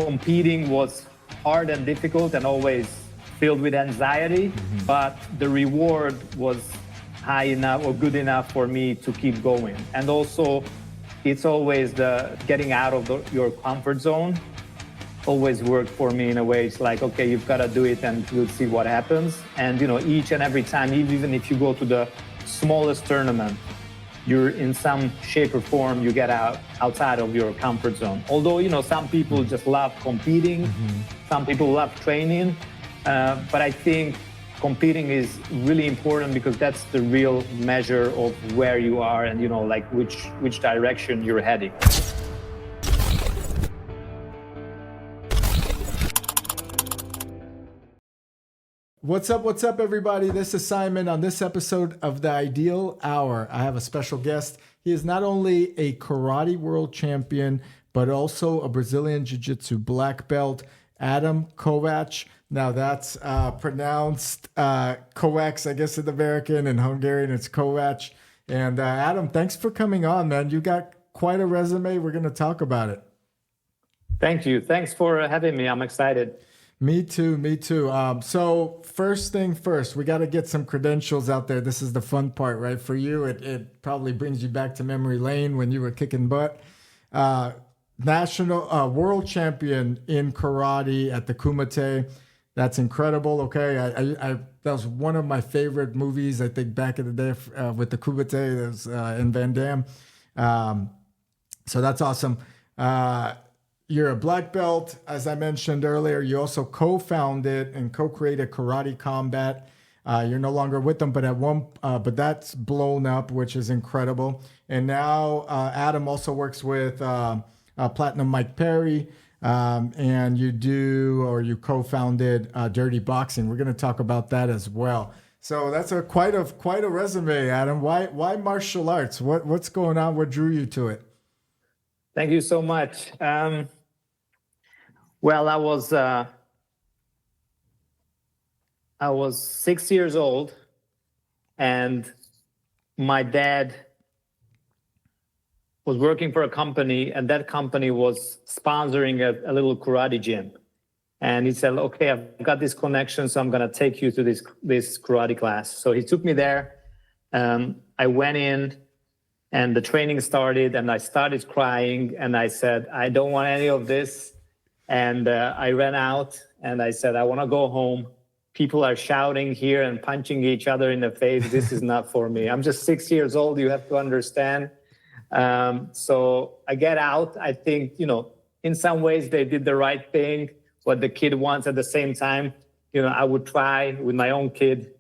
competing was hard and difficult and always filled with anxiety, but the reward was high enough or good enough for me to keep going. And also, it's always the getting out of your comfort zone always worked for me in a way. It's like, okay, you've got to do it and we'll see what happens. And, you know, each and every time, even if you go to the smallest tournament, you're in some shape or form, you get outside of your comfort zone. Although, you know, some people just love competing, some people love training, but I think competing is really important because that's the real measure of where you are and, you know, like which direction you're heading. What's up, everybody? This is Simon. On this episode of The Ideal Hour, I have a special guest. He is not only a karate world champion, but also a Brazilian Jiu-Jitsu black belt, Ádám Kovács. Now that's pronounced Kovács, I guess in American, and Hungarian it's Kovács. And Ádám, thanks for coming on, man. You got quite a resume. We're going to talk about it. Thank you. Thanks for having me. I'm excited. Me too. So first thing first, we got to get some credentials out there. This is the fun part, right? For you, it probably brings you back to memory lane when you were kicking butt. National world champion in karate at the Kumite. That's incredible. Okay, I that was one of my favorite movies. I think back in the day with the Kumite, that was in Van Damme. So that's awesome. You're a black belt, as I mentioned earlier. You also co-founded and co-created Karate Combat. You're no longer with them, but that's blown up, which is incredible. And now Ádám also works with Platinum Mike Perry, and you co-founded Dirty Boxing. We're going to talk about that as well. So that's quite a resume, Ádám. Why martial arts? What's going on? What drew you to it? Thank you so much. Well, I was 6 years old, and my dad was working for a company, and that company was sponsoring a little karate gym. And he said, okay, I've got this connection, so I'm going to take you to this karate class. So he took me there. I went in, and the training started, and I started crying, and I said, I don't want any of this. And I ran out, and I said, I want to go home. People are shouting here and punching each other in the face. This is not for me. I'm just 6 years old. You have to understand. So I get out. I think, you know, in some ways they did the right thing. What the kid wants at the same time, you know, I would try with my own kid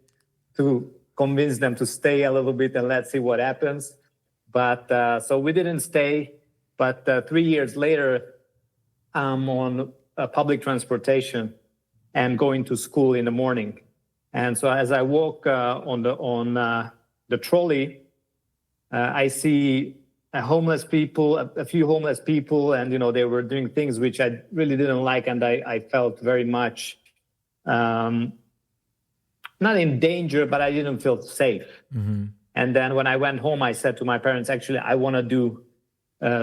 to convince them to stay a little bit and let's see what happens. But so we didn't stay. But 3 years later, I'm on public transportation and going to school in the morning. And so as I walk on the trolley, I see a few homeless people, and you know they were doing things which I really didn't like, and I felt very much not in danger, but I didn't feel safe. Mm-hmm. And then when I went home, I said to my parents, actually, I want to do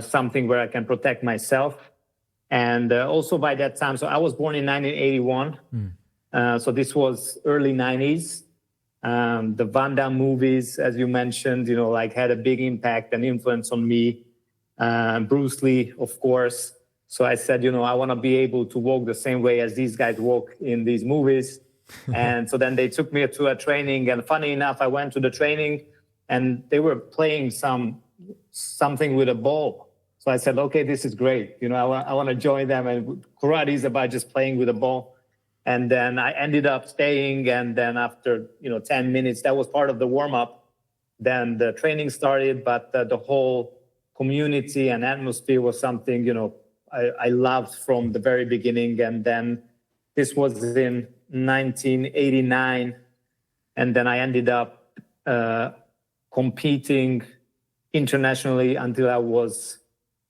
something where I can protect myself. And also by that time, so I was born in 1981. So this was early 90s. The Van Damme movies, as you mentioned, you know, like had a big impact and influence on me. Bruce Lee, of course. So I said, you know, I want to be able to walk the same way as these guys walk in these movies. And so then they took me to a training. And funny enough, I went to the training and they were playing something with a ball. So I said, okay, this is great. You know, I want to join them. And karate is about just playing with a ball. And then I ended up staying. And then after, 10 minutes, that was part of the warm up. Then the training started, but the whole community and atmosphere was something, I loved from the very beginning. And then this was in 1989. And then I ended up competing internationally until I was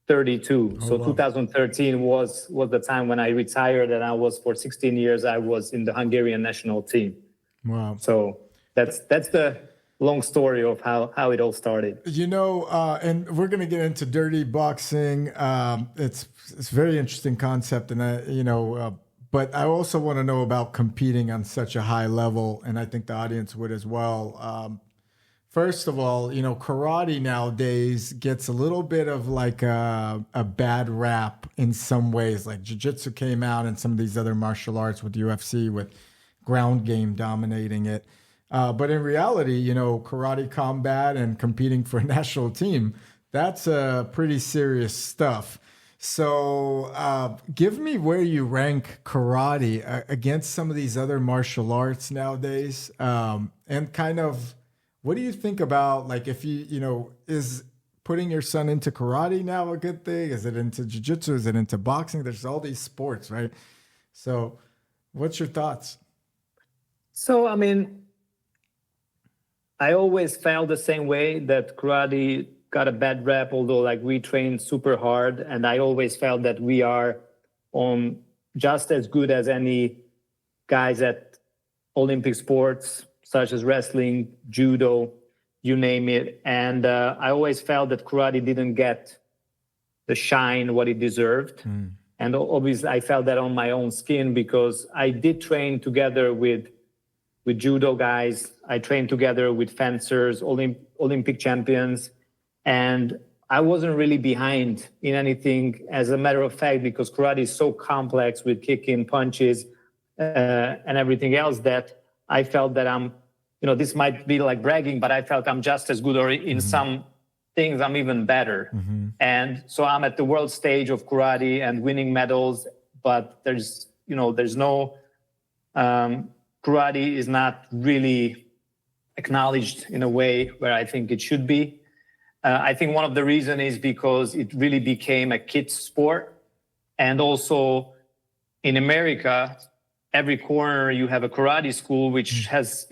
32. So wow. 2013 was the time when I retired, and I was for 16 years, I was in the Hungarian national team. Wow. So that's the long story of how it all started. You know, and we're going to get into dirty boxing. It's a very interesting concept, and but I also want to know about competing on such a high level, and I think the audience would as well. First of all, karate nowadays gets a little bit of like a bad rap in some ways. Like jiu-jitsu came out and some of these other martial arts with UFC, with ground game dominating it. But in reality, karate combat and competing for a national team, that's pretty serious stuff. So give me where you rank karate against some of these other martial arts nowadays, and kind of, what do you think about, like, if is putting your son into karate now a good thing? Is it into jiu-jitsu? Is it into boxing? There's all these sports, right? So what's your thoughts? So, I mean, I always felt the same way, that karate got a bad rep, although like we trained super hard. And I always felt that we are on just as good as any guys at Olympic sports, such as wrestling, judo, you name it. And I always felt that karate didn't get the shine what it deserved. And obviously I felt that on my own skin, because I did train together with judo guys. I trained together with fencers, Olympic champions. And I wasn't really behind in anything, as a matter of fact, because karate is so complex with kicking, punches, and everything else, that I felt that this might be like bragging, but I felt I'm just as good, or in some things I'm even better. And so I'm at the world stage of karate and winning medals, but there's no, karate is not really acknowledged in a way where I think it should be. I think one of the reasons is because it really became a kids sport. And also in America, every corner you have a karate school, which has,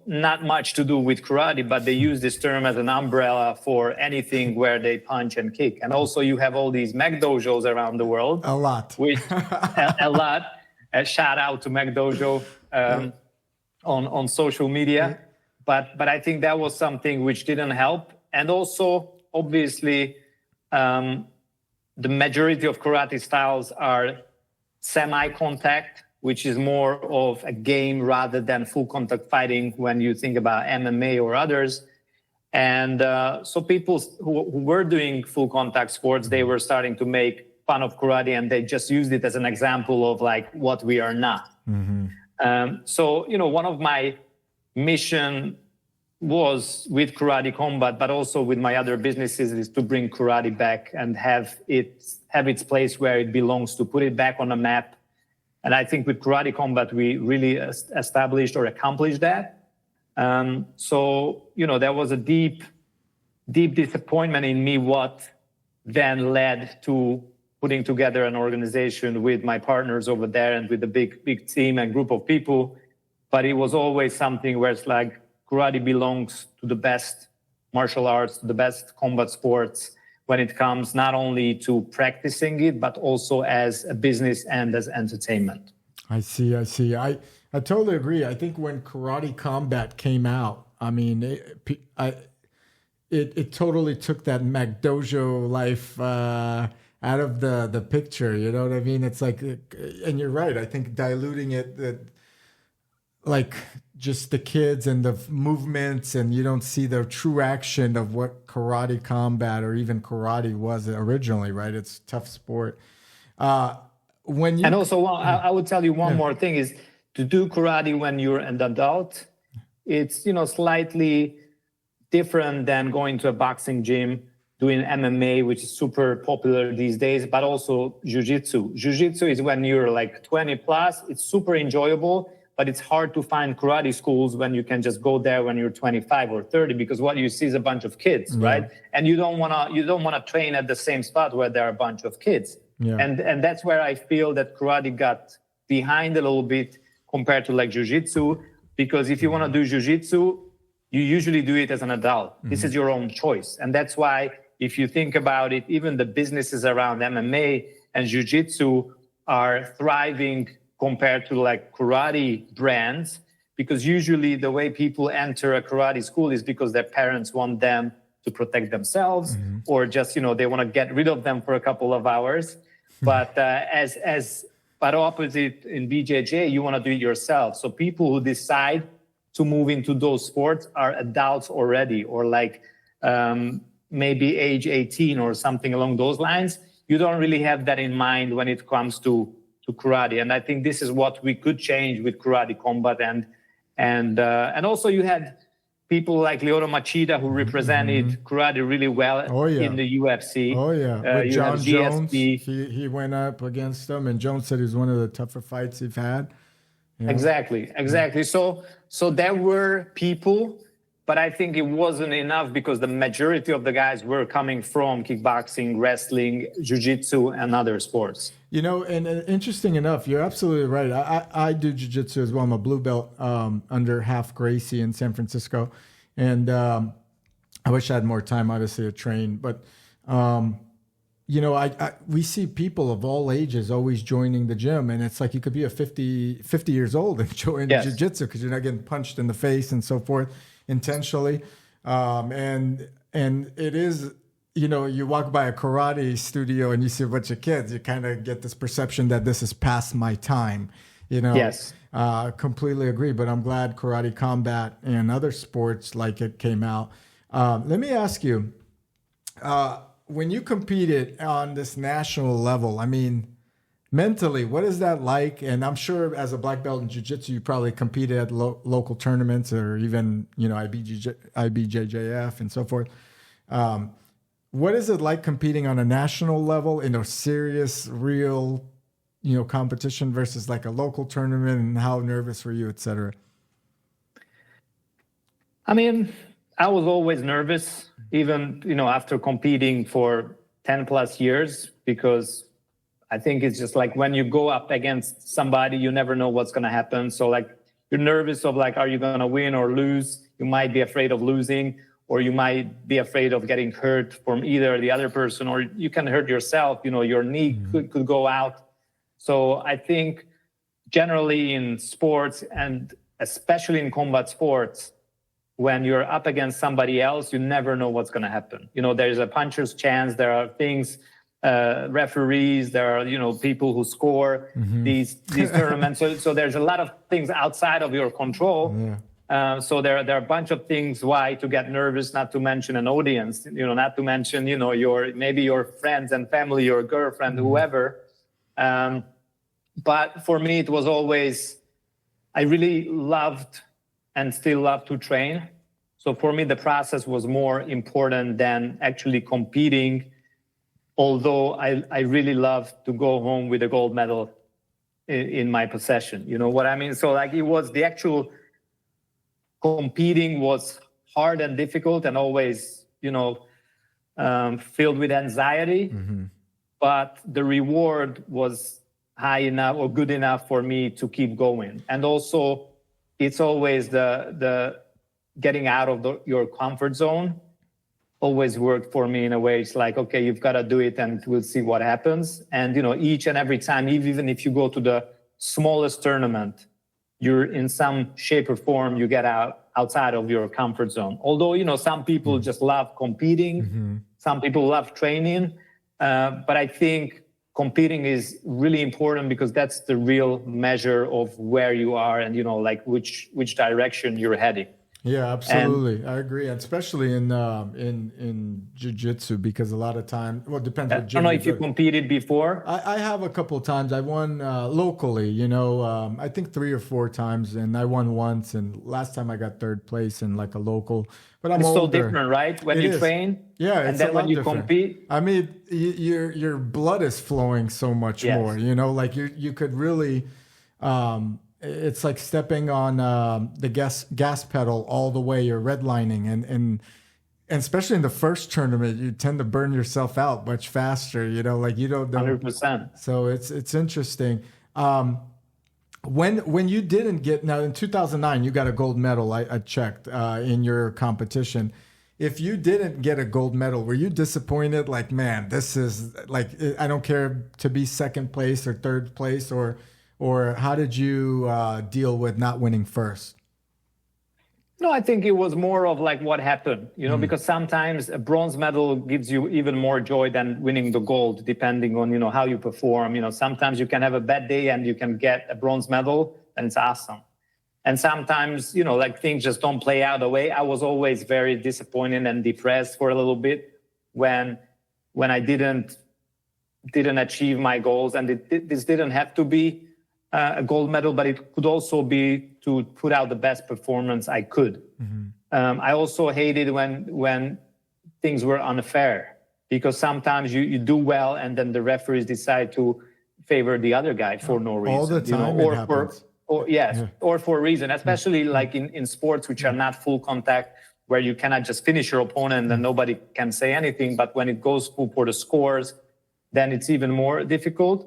not much to do with karate, but they use this term as an umbrella for anything where they punch and kick. And also you have all these McDojos around the world. A lot. A lot. A shout out to McDojo on social media. But I think that was something which didn't help. And also, obviously, the majority of karate styles are semi-contact, which is more of a game rather than full contact fighting when you think about MMA or others. And so people who were doing full contact sports, they were starting to make fun of karate, and they just used it as an example of like what we are not. So, one of my mission was with Karate Combat, but also with my other businesses, is to bring karate back and have its place where it belongs, to put it back on the map. And I think with Karate Combat, we really established or accomplished that. So, there was a deep disappointment in me, what then led to putting together an organization with my partners over there and with a big team and group of people. But it was always something where it's like, karate belongs to the best martial arts, the best combat sports, when it comes not only to practicing it, but also as a business and as entertainment. I see. I totally agree. I think when Karate Combat came out, I mean, it totally took that McDojo life out of the picture. You know what I mean? It's like, and you're right. I think diluting it, like just the kids and the movements, and you don't see the true action of what Karate Combat or even karate was originally, right? It's a tough sport. And also, I would tell you one more thing is, to do karate when you're an adult, it's, slightly different than going to a boxing gym, doing MMA, which is super popular these days, but also jiu-jitsu. Jiu-jitsu is when you're like 20 plus, it's super enjoyable, but it's hard to find karate schools when you can just go there when you're 25 or 30, because what you see is a bunch of kids, right? And you don't wanna train at the same spot where there are a bunch of kids. And that's where I feel that karate got behind a little bit compared to like jiu-jitsu, because if you wanna do jiu-jitsu, you usually do it as an adult. This is your own choice. And that's why, if you think about it, even the businesses around MMA and jiu-jitsu are thriving compared to like karate brands, because usually the way people enter a karate school is because their parents want them to protect themselves, or just, they want to get rid of them for a couple of hours. But but opposite in BJJ, you want to do it yourself. So people who decide to move into those sports are adults already, or like maybe age 18 or something along those lines. You don't really have that in mind when it comes to karate. And I think this is what we could change with Karate Combat. And also you had people like Lyoto Machida who represented karate really well in the UFC. Oh, yeah. With you John have Jones, GSP. he went up against him, and Jones said it was one of the tougher fights he's had. Exactly. So there were people, but I think it wasn't enough because the majority of the guys were coming from kickboxing, wrestling, jiu-jitsu, and other sports. And interesting enough, you're absolutely right. I do jiu-jitsu as well. I'm a blue belt under Half Gracie in San Francisco. And I wish I had more time, obviously, to train. But, we see people of all ages always joining the gym. And it's like you could be 50 years old and join jiu-jitsu because you're not getting punched in the face and so forth intentionally. And it is... you walk by a karate studio and you see a bunch of kids, you kind of get this perception that this is past my time, Yes. Completely agree. But I'm glad Karate Combat and other sports like it came out. Let me ask you, when you competed on this national level, I mean, mentally, what is that like? And I'm sure as a black belt in jiu-jitsu, you probably competed at local tournaments or even, IBJJF and so forth. What is it like competing on a national level in a serious, real, competition versus like a local tournament, and how nervous were you, et cetera? I mean, I was always nervous, even, after competing for 10 plus years, because I think it's just like when you go up against somebody, you never know what's going to happen. So like you're nervous of like, are you going to win or lose? You might be afraid of losing, or you might be afraid of getting hurt from either the other person, or you can hurt yourself, your knee could go out. So I think generally in sports, and especially in combat sports, when you're up against somebody else, you never know what's going to happen. There's a puncher's chance. There are things, referees, there are, people who score these tournaments. So there's a lot of things outside of your control. Yeah. So there are a bunch of things why to get nervous, not to mention an audience, not to mention, maybe your friends and family, your girlfriend, whoever. But for me, it was always, I really loved and still love to train. So for me, the process was more important than actually competing. Although I really love to go home with a gold medal in my possession. You know what I mean? So like it was the actual competing was hard and difficult and always, filled with anxiety, but the reward was high enough or good enough for me to keep going. And also it's always the getting out of your comfort zone always worked for me in a way. It's like, okay, you've got to do it and we'll see what happens. And, each and every time, even if you go to the smallest tournament, you're in some shape or form, you get outside of your comfort zone. Although, some people just love competing. Some people love training. But I think competing is really important because that's the real measure of where you are and, which direction you're heading. Yeah, absolutely. I agree. Especially in jiu-jitsu, because a lot of time, well, it depends what gym. I don't know if you competed before. I have a couple of times. I won locally, I think 3 or 4 times, and I won once. And last time I got 3rd place in like a local. But I'm it's older. So different, right? When you train, yeah, and then when you compete. I mean, your blood is flowing so much more. Like you could really. It's like stepping on the gas pedal all the way. You're redlining, and especially in the first tournament, you tend to burn yourself out much faster. Like you don't know. 100%. So it's interesting. When you didn't get, now in 2009, you got a gold medal. I checked in your competition. If you didn't get a gold medal, were you disappointed? Like, man, this is like, I don't care to be 2nd place or 3rd place, or how did you deal with not winning first? No, I think it was more of like what happened, because sometimes a bronze medal gives you even more joy than winning the gold, depending on, how you perform. Sometimes you can have a bad day and you can get a bronze medal and it's awesome. And sometimes, like things just don't play out the way. I was always very disappointed and depressed for a little bit when I didn't achieve my goals. And this didn't have to be a gold medal, but it could also be to put out the best performance I could. I also hated when things were unfair, because sometimes you do well and then the referees decide to favor the other guy for no reason. All the time it happens. Or for a reason, especially like in sports which are not full contact, where you cannot just finish your opponent and nobody can say anything. But when it goes for the scores, then it's even more difficult.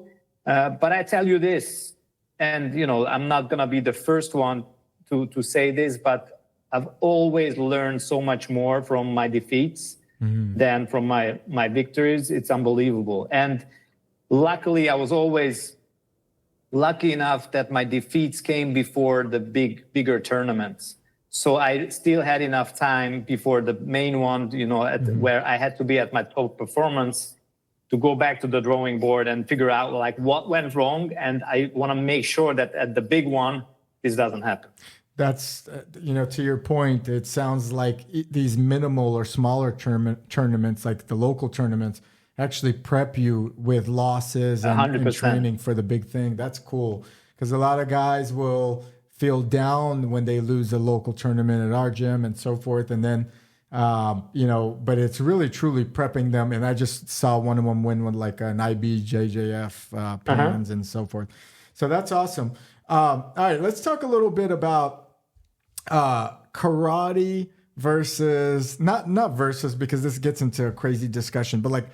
But I tell you this, and I'm not gonna be the first one to say this, but I've always learned so much more from my defeats than from my victories. It's unbelievable. And luckily, I was always lucky enough that my defeats came before the bigger tournaments. So I still had enough time before the main one, where I had to be at my top performance, to go back to the drawing board and figure out like what went wrong. And I want to make sure that at the big one, this doesn't happen. That's, to your point, it sounds like these minimal or smaller tournaments, like the local tournaments, actually prep you with losses and training for the big thing. That's cool. Because a lot of guys will feel down when they lose a local tournament at our gym and so forth. And then, but it's really truly prepping them. And I just saw one of them win with like an IBJJF plans and so forth. So that's awesome. All right, let's talk a little bit about karate versus, not versus, because this gets into a crazy discussion, but like,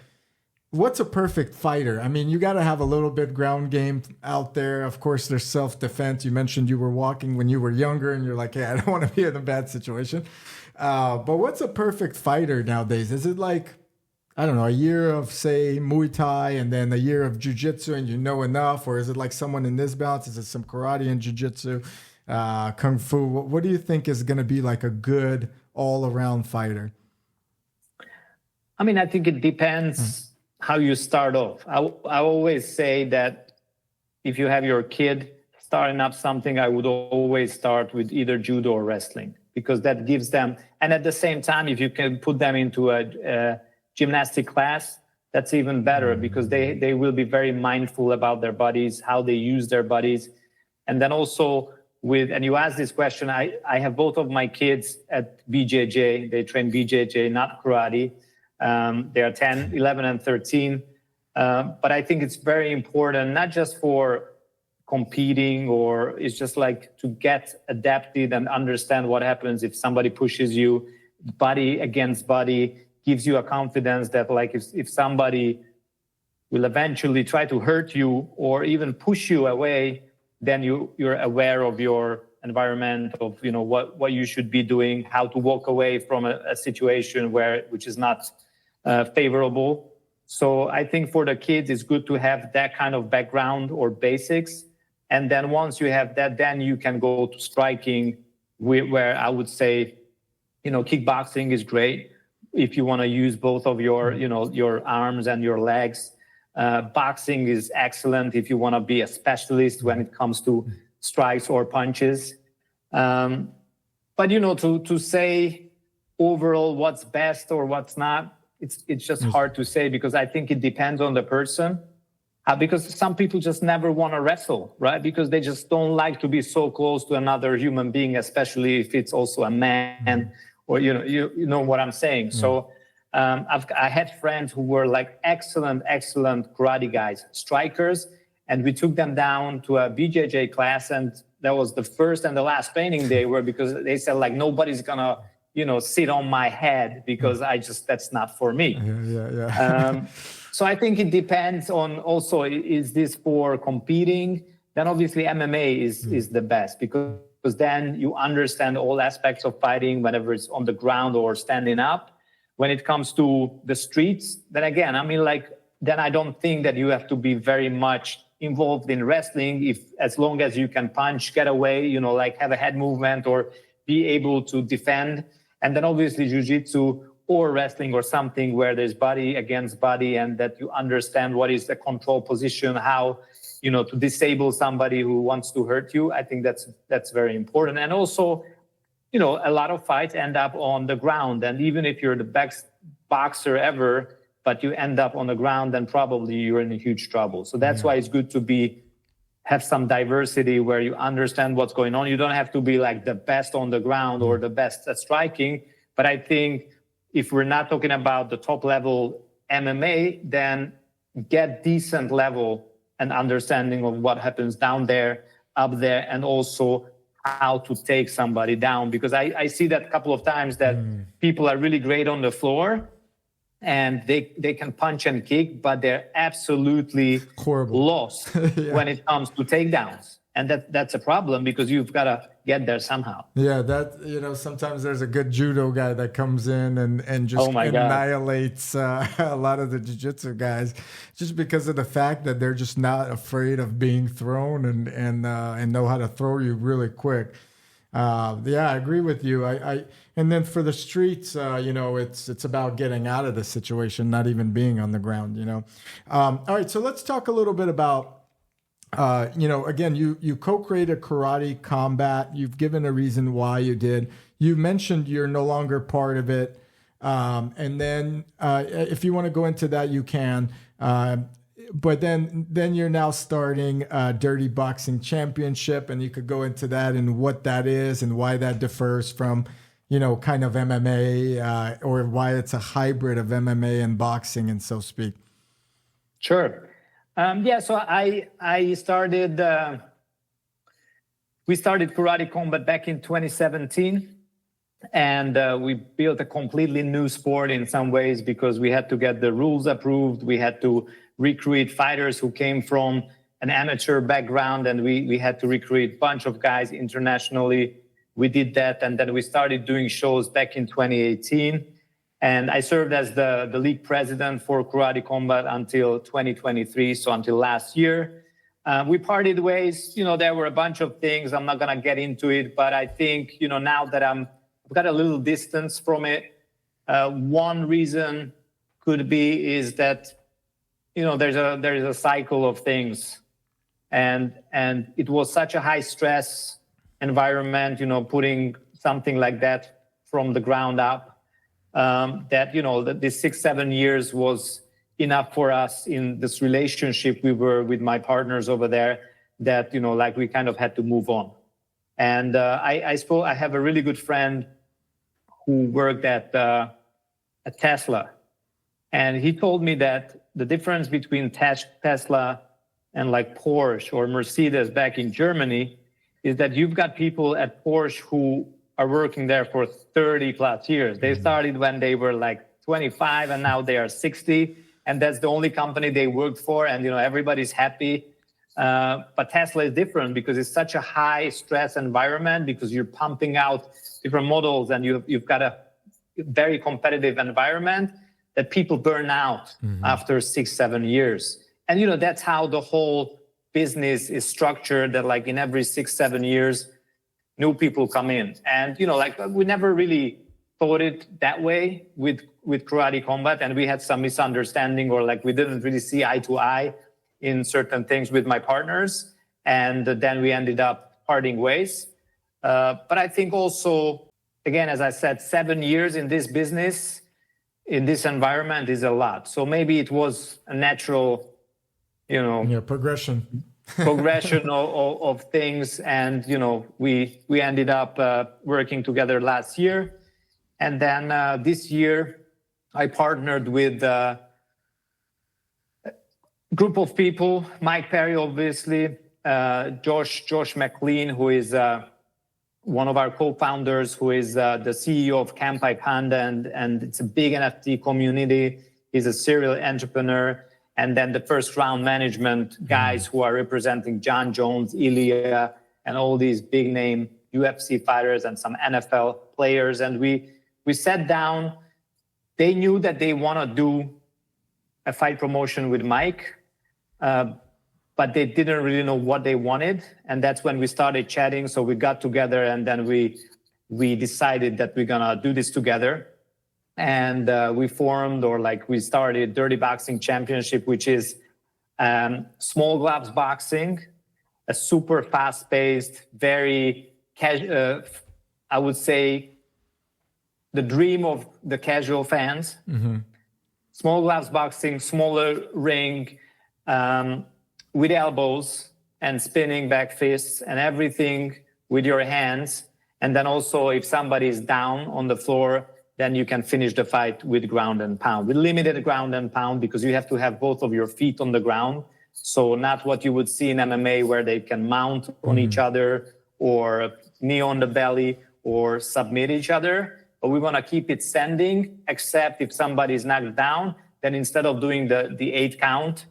what's a perfect fighter? I mean, you got to have a little bit ground game out there. Of course, there's self-defense. You mentioned you were walking when you were younger and you're like, hey, I don't want to be in a bad situation. But what's a perfect fighter nowadays? Is it like, I don't know, a year of, say, Muay Thai and then a year of Jiu-Jitsu and you know enough? Or is it like someone in this balance? Is it some karate and Jiu-Jitsu, Kung Fu? What do you think is going to be like a good all-around fighter? I mean, I think it depends how you start off. I always say that if you have your kid starting up something, I would always start with either judo or wrestling, because that gives them, and at the same time, if you can put them into a gymnastic class, that's even better, because they will be very mindful about their bodies, how they use their bodies. And then also and you asked this question, I have both of my kids at BJJ. They train BJJ, not karate. They are 10, 11, and 13. But I think it's very important, not just for competing, or it's just like to get adapted and understand what happens if somebody pushes you. Body against body gives you a confidence that like if somebody will eventually try to hurt you or even push you away, then you're aware of your environment, of what you should be doing, how to walk away from a situation which is not favorable. So I think for the kids, it's good to have that kind of background or basics. And then once you have that, then you can go to striking, where I would say, kickboxing is great if you want to use both of your arms and your legs. Boxing is excellent if you want to be a specialist when it comes to strikes or punches. But to say overall what's best or what's not, it's just hard to say, because I think it depends on the person. Because some people just never want to wrestle, right? Because they just don't like to be so close to another human being, especially if it's also a man, or you know what I'm saying. So I had friends who were like excellent karate guys, strikers, and we took them down to a BJJ class, and that was the first and the last training day, because they said like nobody's gonna sit on my head, because that's not for me. So I think it depends on also, is this for competing? Then obviously MMA is the best, because then you understand all aspects of fighting, whenever it's on the ground or standing up. When it comes to the streets, then again, then I don't think that you have to be very much involved in wrestling, as long as you can punch, get away, like have a head movement or be able to defend. And then obviously jiu-jitsu or wrestling or something where there's body against body, and that you understand what is the control position, how, to disable somebody who wants to hurt you. I think that's very important. And also, a lot of fights end up on the ground. And even if you're the best boxer ever, but you end up on the ground, then probably you're in huge trouble. So that's why it's good to have some diversity where you understand what's going on. You don't have to be like the best on the ground or the best at striking. But I think if we're not talking about the top level MMA, then get decent level and understanding of what happens down there, up there, and also how to take somebody down. Because I see that a couple of times that people are really great on the floor and they can punch and kick, but they're absolutely lost when it comes to takedowns. And that's a problem because you've got to get there somehow. Yeah, sometimes there's a good judo guy that comes in and just annihilates a lot of the jiu-jitsu guys just because of the fact that they're just not afraid of being thrown and know how to throw you really quick. I agree with you. And then for the streets, it's about getting out of the situation, not even being on the ground, All right, so let's talk a little bit about again, you co-created Karate Combat. You've given a reason why you did. You mentioned you're no longer part of it. And then if you want to go into that, you can. But then you're now starting Dirty Boxing Championship, and you could go into that and what that is and why that differs from, kind of MMA or why it's a hybrid of MMA and boxing and so speak. Sure. So I started, we started Karate Combat back in 2017, and we built a completely new sport in some ways because we had to get the rules approved. We had to recruit fighters who came from an amateur background, and we had to recruit a bunch of guys internationally. We did that, and then we started doing shows back in 2018. And I served as the league president for Karate Combat until 2023, so until last year. We parted ways. There were a bunch of things. I'm not going to get into it, but I think, now that I've got a little distance from it, one reason could be is that, there's a cycle of things. And it was such a high stress environment, putting something like that from the ground up. That this 6-7 years was enough for us in this relationship we were with my partners over there, that we kind of had to move on. And I have a really good friend who worked at Tesla, and he told me that the difference between Tesla and Porsche or Mercedes back in Germany is that you've got people at Porsche who are working there for 30 plus years. They started when they were 25 and now they are 60. And that's the only company they worked for. And, everybody's happy. But Tesla is different because it's such a high stress environment because you're pumping out different models and you've got a very competitive environment that people burn out after 6-7 years. And, that's how the whole business is structured, that in every 6-7 years, new people come in. And, we never really thought it that way with Karate Combat. And we had some misunderstanding or we didn't really see eye to eye in certain things with my partners. And then we ended up parting ways. But I think also, again, as I said, 7 years in this business, in this environment is a lot. So maybe it was a natural, progression. progression of things. And, we ended up working together last year. And then this year, I partnered with a group of people, Mike Perry, obviously, Josh McLean, who is one of our co-founders, who is the CEO of Kampai Panda, and it's a big NFT community. He's a serial entrepreneur. And then the first round management guys who are representing John Jones, Ilya, and all these big name UFC fighters and some NFL players. And we sat down. They knew that they want to do a fight promotion with Mike, but they didn't really know what they wanted. And that's when we started chatting. So we got together and then we we decided that we're gonna do this together. And we formed, or like we started, Dirty Boxing Championship, which is small gloves boxing, a super fast-paced, very I would say the dream of the casual fans. Mm-hmm. Small gloves boxing, smaller ring, with elbows and spinning back fists and everything with your hands. And then also if somebody is down on the floor, then you can finish the fight with ground and pound. With limited ground and pound, because you have to have both of your feet on the ground. So not what you would see in MMA where they can mount on each other or knee on the belly or submit each other. But we want to keep it standing, except if somebody is knocked down, then instead of doing the 8 count,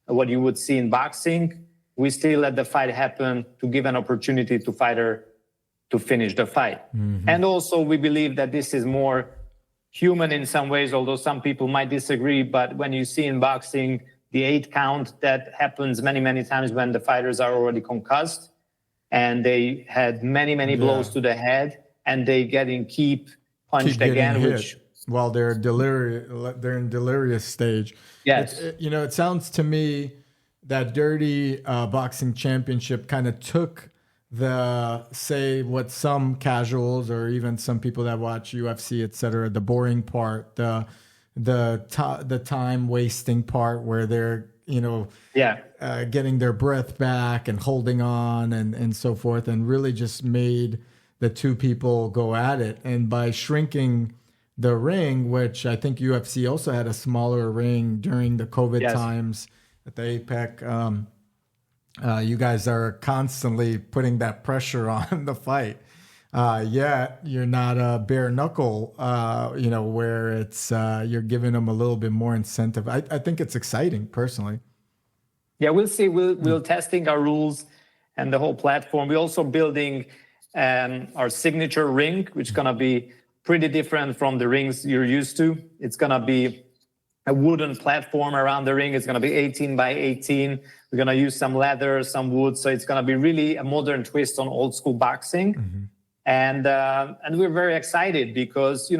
what you would see in boxing, we still let the fight happen to give an opportunity to fighter to finish the fight. Mm-hmm. And also we believe that this is more human in some ways, although some people might disagree. But when you see in boxing the 8 count, that happens many, many times when the fighters are already concussed and they had many, many blows to the head and they keep punched again, which while they're in delirious stage. Yes. It sounds to me that Dirty Boxing Championship kind of took what some casuals or even some people that watch UFC, etc., the boring part, the time wasting part where they're getting their breath back and holding on and so forth, and really just made the two people go at it. And by shrinking the ring, which I think UFC also had a smaller ring during the COVID times at the APEC, you guys are constantly putting that pressure on the fight. Yet you're not a bare knuckle, where it's you're giving them a little bit more incentive. I think it's exciting personally. Yeah, we'll see. We're testing our rules and the whole platform. We're also building our signature ring, which is going to be pretty different from the rings you're used to. It's going to be a wooden platform around the ring. It's going to be 18 by 18. We're going to use some leather, some wood. So it's going to be really a modern twist on old school boxing. Mm-hmm. And we're very excited because,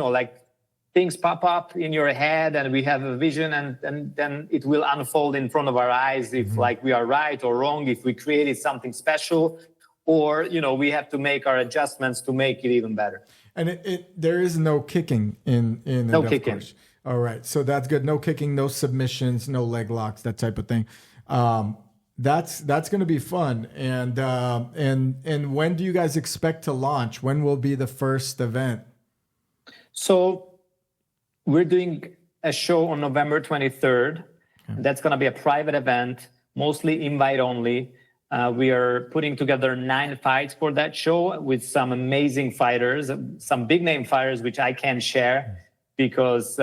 things pop up in your head and we have a vision and then it will unfold in front of our eyes if we are right or wrong, if we created something special or, we have to make our adjustments to make it even better. And there is no kicking in no kicking. Course. All right. So that's good. No kicking, no submissions, no leg locks, that type of thing. That's going to be fun. And when do you guys expect to launch? When will be the first event? So we're doing a show on November 23rd. Okay. That's going to be a private event, mostly invite only. We are putting together 9 fights for that show with some amazing fighters, some big name fighters, which I can't share because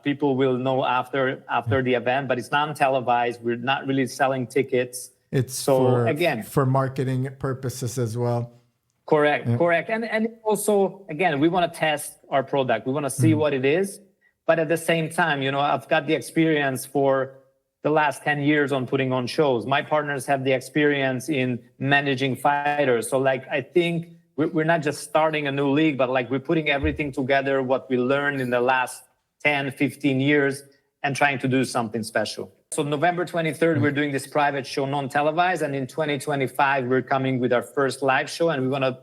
people will know after the event, but it's non-televised. We're not really selling tickets. It's for marketing purposes as well. Correct. And also, again, we want to test our product. We want to see what it is. But at the same time, I've got the experience for the last 10 years on putting on shows. My partners have the experience in managing fighters. So I think we're not just starting a new league, but we're putting everything together, what we learned in the last 10, 15 years and trying to do something special. So November 23rd, we're doing this private show, non-televised. And in 2025, we're coming with our first live show and we want to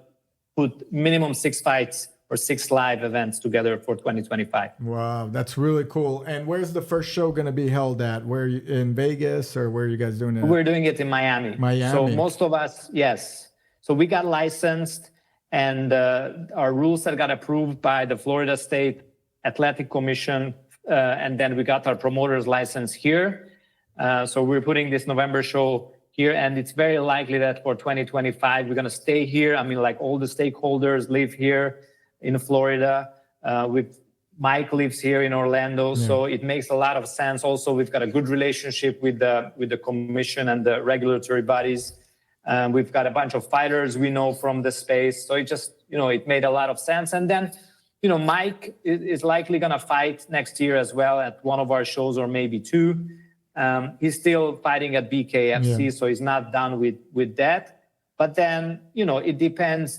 put minimum 6 fights or 6 live events together for 2025. Wow, that's really cool. And where's the first show going to be held at? Where in Vegas or where are you guys doing it? We're doing it in Miami. So most of us, yes. So we got licensed and our rules that got approved by the Florida State Athletic Commission. And then we got our promoter's license here. So we're putting this November show here. And it's very likely that for 2025, we're going to stay here. I mean, all the stakeholders live here in Florida. Mike lives here in Orlando, so it makes a lot of sense. Also, we've got a good relationship with the commission and the regulatory bodies. We've got a bunch of fighters we know from the space, so it just it made a lot of sense. And then Mike is likely gonna fight next year as well at one of our shows or maybe 2. He's still fighting at BKFC, so he's not done with that. But then it depends.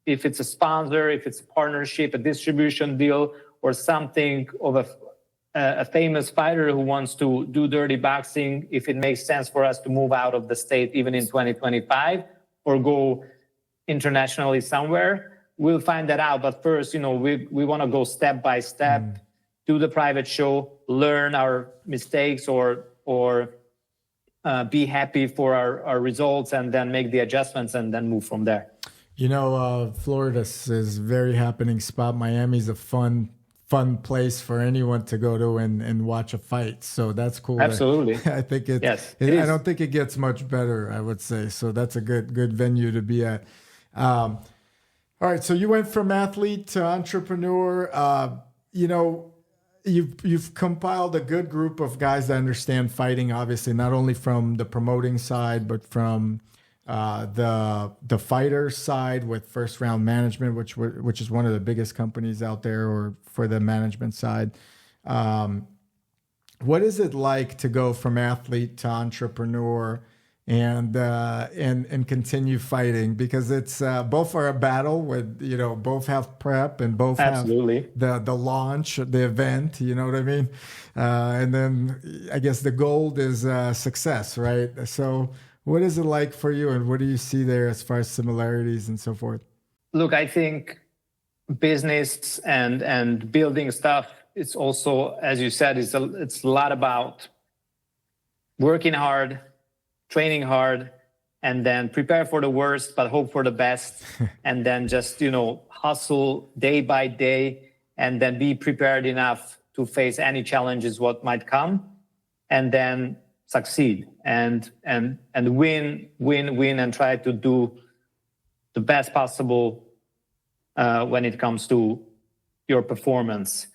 if it's a sponsor, if it's a partnership, a distribution deal, or something of a famous fighter who wants to do dirty boxing, if it makes sense for us to move out of the state even in 2025 or go internationally somewhere, we'll find that out. But first, we want to go step by step, do the private show, learn our mistakes or be happy for our results, and then make the adjustments and then move from there. Florida is a very happening spot. Miami's a fun place for anyone to go to and watch a fight. So that's cool. Absolutely. I think it is. I don't think it gets much better, I would say. So that's a good venue to be at. All right. So you went from athlete to entrepreneur. You've compiled a good group of guys that understand fighting, obviously, not only from the promoting side, but from the fighter side with First Round Management, which is one of the biggest companies out there, or for the management side. What is it like to go from athlete to entrepreneur and continue fighting? Because it's both are a battle with, both have prep and both Absolutely. have the launch, the event, you know what I mean? And then I guess the goal is success, right? So what is it like for you, and what do you see there as far as similarities and so forth? Look, I think business and building stuff, it's also, as you said, it's a lot about working hard, training hard, and then prepare for the worst, but hope for the best. And then just, hustle day by day, and then be prepared enough to face any challenges what might come, and then succeed and win, and try to do the best possible when it comes to your performance.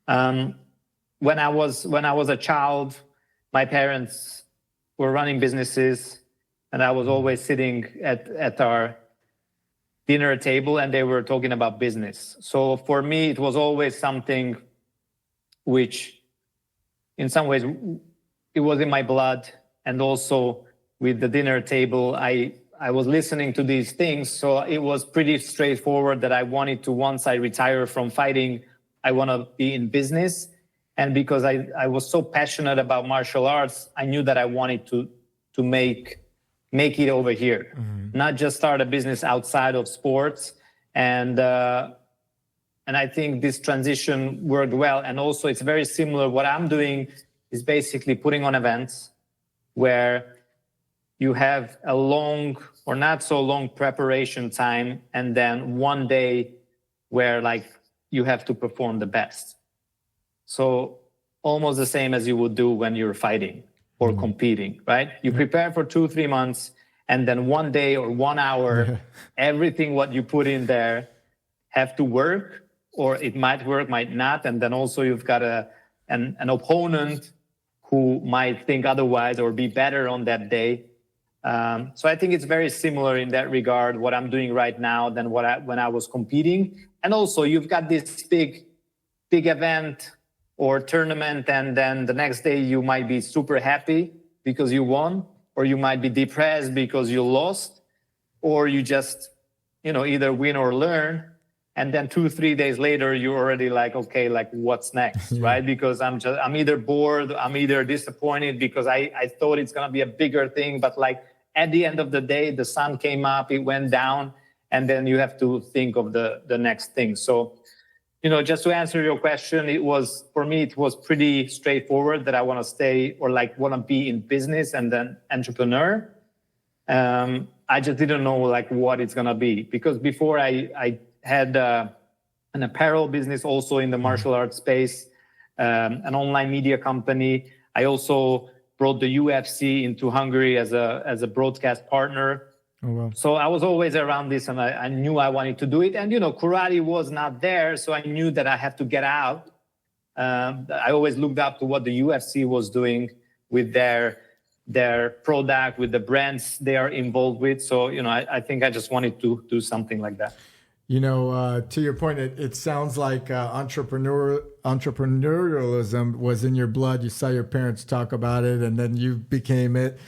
When I was a child, my parents were running businesses, and I was always sitting at our dinner table, and they were talking about business. So for me, it was always something which, in some ways, it was in my blood. And also with the dinner table, I was listening to these things. So it was pretty straightforward that I wanted to, once I retire from fighting, I want to be in business. And because I was so passionate about martial arts, I knew that I wanted to make it over here, not just start a business outside of sports. And I think this transition worked well. And also it's very similar. What I'm doing is basically putting on events where you have a long or not so long preparation time, and then one day where you have to perform the best. So almost the same as you would do when you're fighting or competing, right? You prepare for 2-3 months, and then one day or 1 hour, everything what you put in there have to work, or it might work, might not. And then also you've got an opponent who might think otherwise or be better on that day. So I think it's very similar in that regard, what I'm doing right now than when I was competing. And also you've got this big event or tournament, and then the next day you might be super happy because you won, or you might be depressed because you lost, or you just, either win or learn. And then 2-3 days later, you're already okay, what's next, right? Because I'm either bored, I'm either disappointed because I thought it's going to be a bigger thing. But at the end of the day, the sun came up, it went down, and then you have to think of the next thing. So, just to answer your question, for me, it was pretty straightforward that I want to stay or want to be in business and then entrepreneur. I just didn't know what it's going to be, because before I had an apparel business also in the martial arts space, an online media company. I also brought the UFC into Hungary as a broadcast partner. Oh, wow. So I was always around this, and I knew I wanted to do it. And, karate was not there, so I knew that I had to get out. I always looked up to what the UFC was doing with their product, with the brands they are involved with. So, I think I just wanted to do something like that. To your point, it sounds like entrepreneurialism was in your blood. You saw your parents talk about it, and then you became it.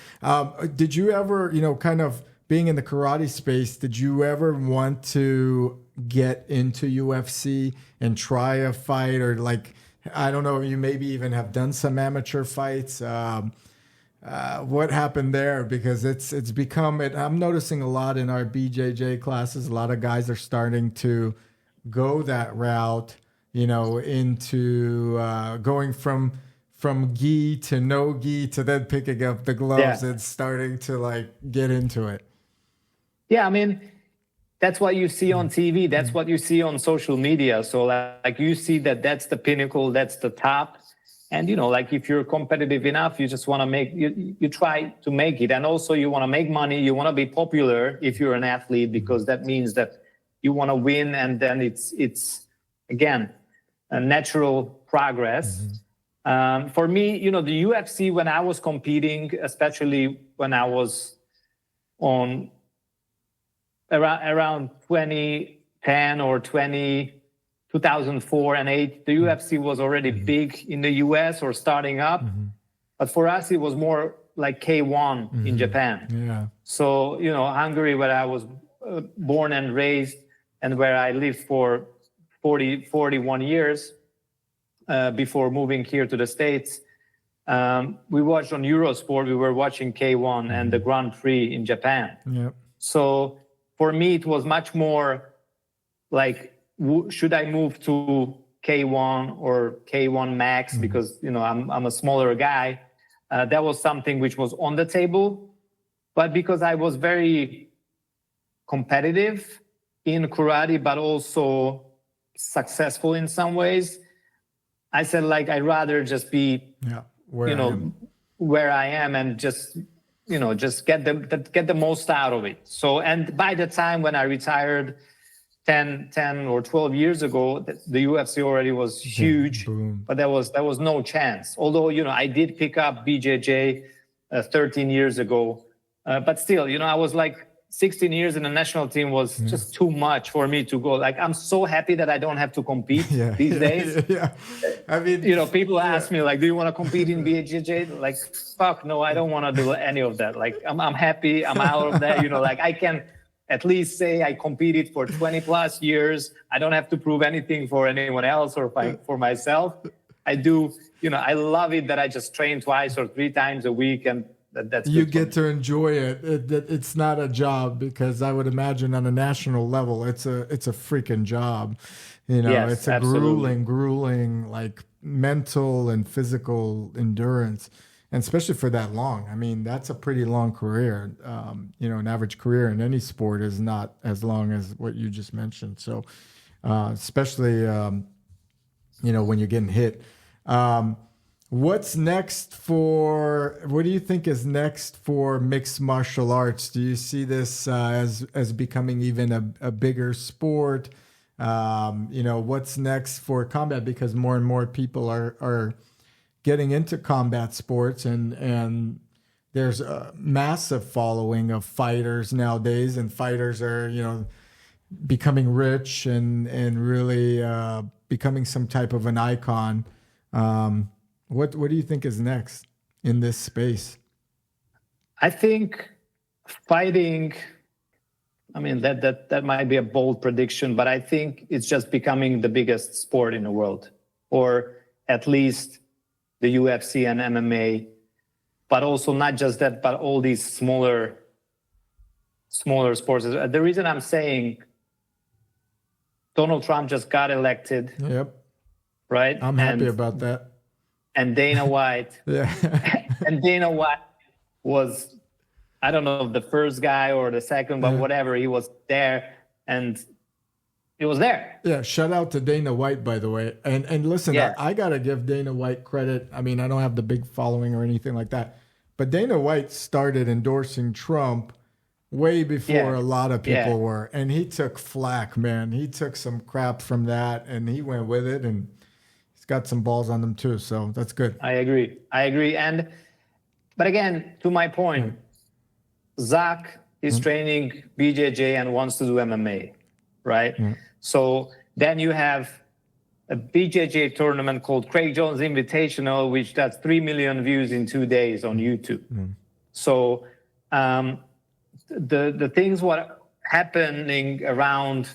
Did you ever, kind of being in the karate space, did you ever want to get into UFC and try a fight, or like, I don't know, you maybe even have done some amateur fights? What happened there? Because it's become it. I'm noticing a lot in our BJJ classes. A lot of guys are starting to go that route, you know, into going from gi to no gi to then picking up the gloves and starting to like get into it. Yeah, I mean, that's what you see on TV. That's what you see on social media. So like you see that's the pinnacle, that's the top. And, you know, like if you're competitive enough, you just want to you try to make it. And also you want to make money. You want to be popular if you're an athlete, because that means that you want to win. And then it's again, a natural progress. For me, you know, the UFC, when I was competing, especially when I was on around 2010 or 2004 and 2008, the UFC was already big in the US or starting up. But for us, it was more like K1 in Japan. Yeah. So, you know, Hungary, where I was born and raised and where I lived for 41 years before moving here to the States, we watched on Eurosport, we were watching K1 and the Grand Prix in Japan. Yep. So for me, it was much more like, should I move to K1 or K1 Max? Because, you know, I'm a smaller guy. That was something which was on the table. But because I was very competitive in karate, but also successful in some ways, I said, like, I'd rather just be, where I am and just, you know, just get the most out of it. So, and by the time when I retired 10 or 12 years ago, the UFC already was huge, but there was no chance. Although, you know, I did pick up BJJ 13 years ago, but still, you know, I was like 16 years in the national team was just too much for me to go. Like, I'm so happy that I don't have to compete these days. I mean, you know, people ask me like, do you want to compete in BJJ? Like, fuck no, I don't want to do any of that. Like, I'm happy. I'm out of that. You know, like I can at least say I competed for 20 plus years. I don't have to prove anything for anyone else or for myself. I do, you know, I love it that I just train twice or 3 times a week, and that's you get to enjoy it. It's not a job, because I would imagine on a national level, it's a freaking job. You know, it's a grueling, like mental and physical endurance, and especially for that long. I mean, that's a pretty long career. You know, an average career in any sport is not as long as what you just mentioned. So, especially, you know, when you're getting hit. What do you think is next for mixed martial arts? Do you see this as becoming even a bigger sport? You know, what's next for combat? Because more and more people are getting into combat sports, and there's a massive following of fighters nowadays, and fighters are, you know, becoming rich and really becoming some type of an icon. What do you think is next in this space? I think fighting, I mean, that might be a bold prediction, but I think it's just becoming the biggest sport in the world, or at least the UFC and MMA, but also not just that, but all these smaller sports. The reason I'm saying Donald Trump just got elected. Yep. Right? I'm happy about that. And Dana White. And Dana White was, I don't know, the first guy or the second, but whatever, he was there, and it was there. Yeah, shout out to Dana White, by the way. And listen, I got to give Dana White credit. I mean, I don't have the big following or anything like that, but Dana White started endorsing Trump way before a lot of people were. And he took flack, man. He took some crap from that, and he went with it, and he's got some balls on them too. So that's good. I agree. But again, to my point, Zach is training BJJ and wants to do MMA, right? So then you have a BJJ tournament called Craig Jones Invitational, which does 3 million views in 2 days on YouTube. So the things what happening around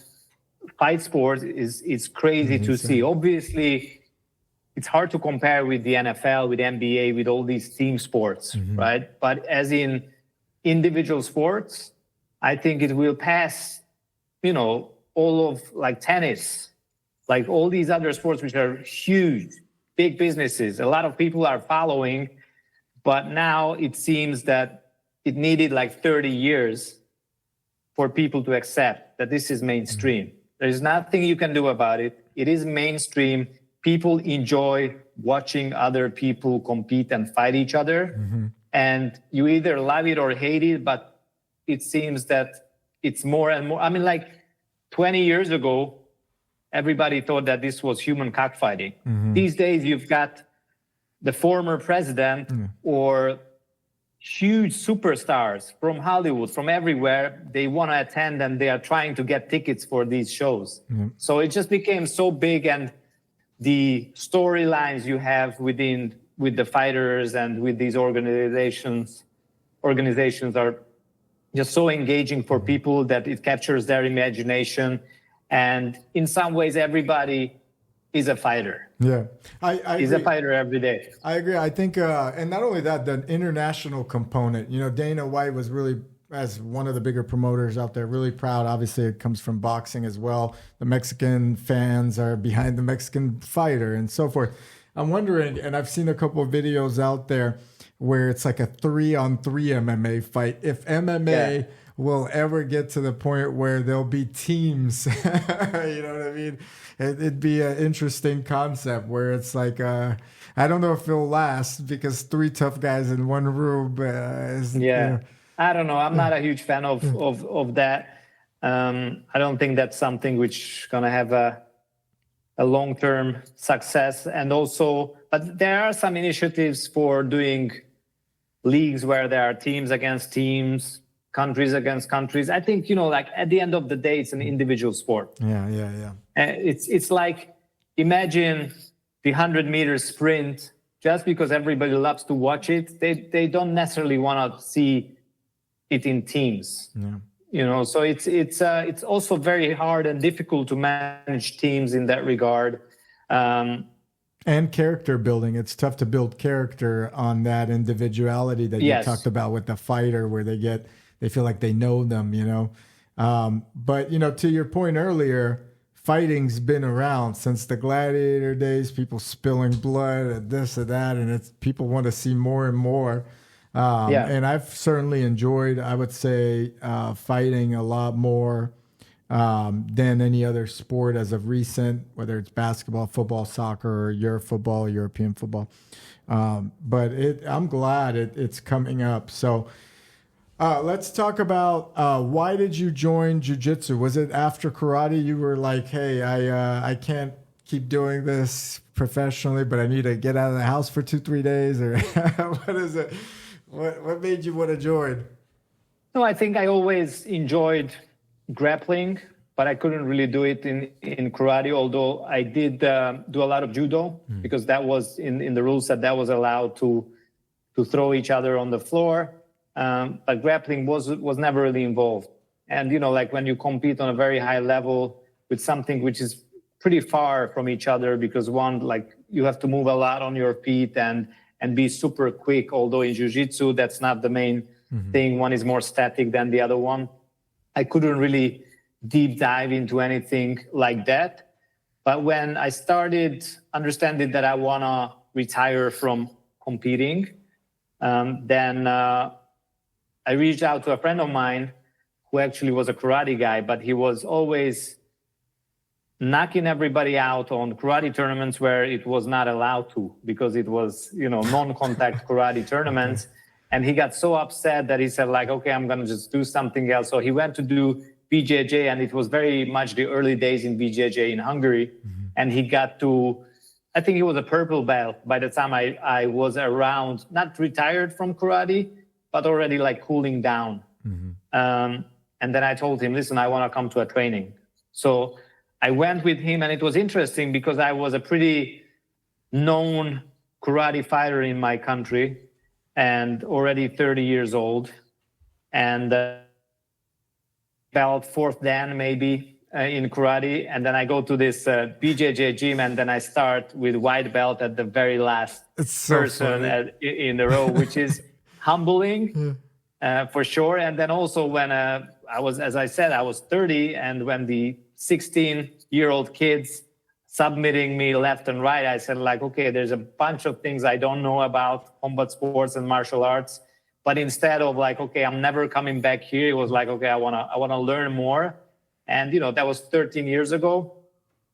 fight sports is crazy to see. Obviously, it's hard to compare with the NFL, with NBA, with all these team sports, right? But as in individual sports, I think it will pass, all of like tennis, like all these other sports, which are huge, big businesses. A lot of people are following, but now it seems that it needed like 30 years for people to accept that this is mainstream. There's nothing you can do about it. It is mainstream. People enjoy watching other people compete and fight each other. And you either love it or hate it, but it seems that it's more and more. I mean, like 20 years ago, everybody thought that this was human cockfighting. These days, you've got the former president or huge superstars from Hollywood, from everywhere. They want to attend and they are trying to get tickets for these shows. So it just became so big, and the storylines you have with the fighters and with these organizations are just so engaging for people that it captures their imagination. And in some ways, everybody is a fighter. Yeah, He's a fighter every day. I agree. I think, and not only that, the international component. Dana White was really, as one of the bigger promoters out there, really proud. Obviously, it comes from boxing as well. The Mexican fans are behind the Mexican fighter and so forth. I'm wondering, and I've seen a couple of videos out there where it's like a 3-on-3 MMA fight. If MMA will ever get to the point where there'll be teams, you know what I mean? It'd be an interesting concept where it's like, I don't know if it'll last, because 3 tough guys in one room is, I don't know. I'm not a huge fan of that. I don't think that's something which going to have a long-term success. And also, but there are some initiatives for doing leagues where there are teams against teams, countries against countries. I think, like at the end of the day, it's an individual sport. Yeah. It's like, imagine the 100-meter sprint. Just because everybody loves to watch it, they don't necessarily want to see it in teams. So it's also very hard and difficult to manage teams in that regard. And character building. It's tough to build character on that individuality that you talked about with the fighter, where they feel like they know them, But, to your point earlier, fighting's been around since the gladiator days, people spilling blood and this or that, and people want to see more and more. And I've certainly enjoyed, I would say, fighting a lot more than any other sport as of recent, whether it's basketball, football, soccer, or European football. But I'm glad it's coming up. So let's talk about why did you join jiu-jitsu? Was it after karate you were like, hey, I can't keep doing this professionally, but I need to get out of the house for 2-3 days? Or what is it? What made you want to join? No, I think I always enjoyed grappling, but I couldn't really do it in karate, although I did do a lot of judo, because that was in the rules that was allowed to throw each other on the floor. But grappling was never really involved. And, like when you compete on a very high level with something which is pretty far from each other, because one, like you have to move a lot on your feet and be super quick, although in jiu-jitsu, that's not the main thing. One is more static than the other one. I couldn't really deep dive into anything like that. But when I started understanding that I want to retire from competing, then I reached out to a friend of mine who actually was a karate guy, but he was always knocking everybody out on karate tournaments where it was not allowed to, because it was, non-contact karate tournaments. And he got so upset that he said, like, okay, I'm going to just do something else. So he went to do BJJ, and it was very much the early days in BJJ in Hungary. And he got to, I think he was a purple belt by the time I was around, not retired from karate, but already like cooling down. And then I told him, listen, I want to come to a training. So I went with him, and it was interesting because I was a pretty known karate fighter in my country and already 30 years old. And belt, fourth dan maybe in karate. And then I go to this BJJ gym, and then I start with white belt at the very last person in the row, which is humbling for sure. And then also when I was, as I said, I was 30, and when the 16-year-old kids submitting me left and right, I said like, okay, there's a bunch of things I don't know about combat sports and martial arts. But instead of like, okay, I'm never coming back here, it was like, okay, I wanna learn more. And, you know, that was 13 years ago.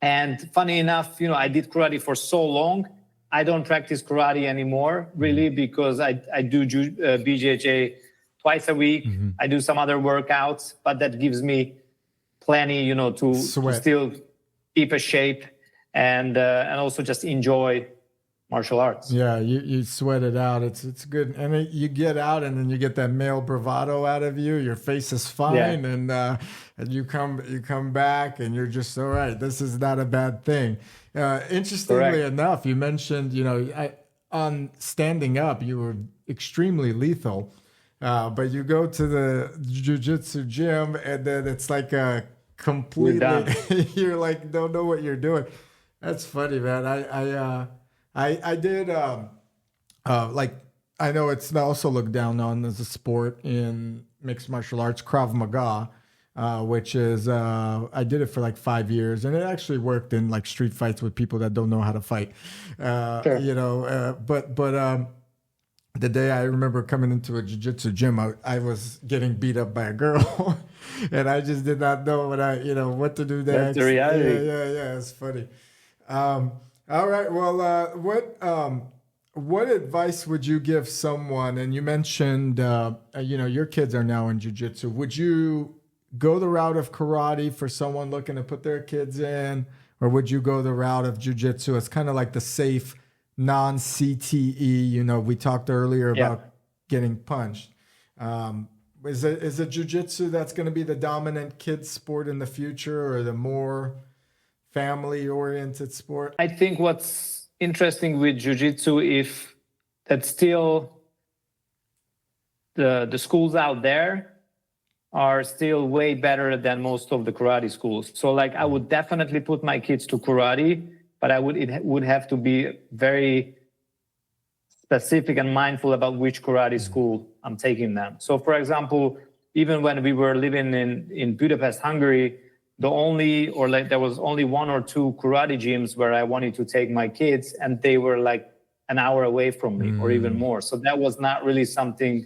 And funny enough, you know, I did karate for so long. I don't practice karate anymore, really, because I do BJJ twice a week. I do some other workouts, but that gives me plenty, you know, to still keep a shape and also just enjoy martial arts. Yeah, you sweat it out. It's good, and you get out, and then you get that male bravado out of you. Your face is fine, and you come back, and you're just all right. This is not a bad thing. Interestingly enough, you mentioned, you know, on standing up, you were extremely lethal, but you go to the jiu-jitsu gym, and then it's like a completely you're like don't know what you're doing. That's funny, man. I did like I know it's also looked down on as a sport in mixed martial arts, Krav Maga, which is I did it for like 5 years, and it actually worked in like street fights with people that don't know how to fight. You know, but the day I remember coming into a jiu-jitsu gym, I was getting beat up by a girl, and I just did not know what to do next. That's the reality. Yeah. It's funny. All right. Well, what advice would you give someone? And you mentioned, your kids are now in jiu-jitsu. Would you go the route of karate for someone looking to put their kids in, or would you go the route of jiu-jitsu? It's kind of like the safe non-CTE. You know, we talked earlier about getting punched. Is it jiu-jitsu that's going to be the dominant kids sport in the future, or the more family-oriented sport? I think what's interesting with jiu-jitsu is that still the schools out there are still way better than most of the karate schools. So like I would definitely put my kids to karate, but it would have to be very specific and mindful about which karate school I'm taking them. So for example, even when we were living in Budapest, Hungary, there was only 1 or 2 karate gyms where I wanted to take my kids, and they were like an hour away from me or even more. So that was not really something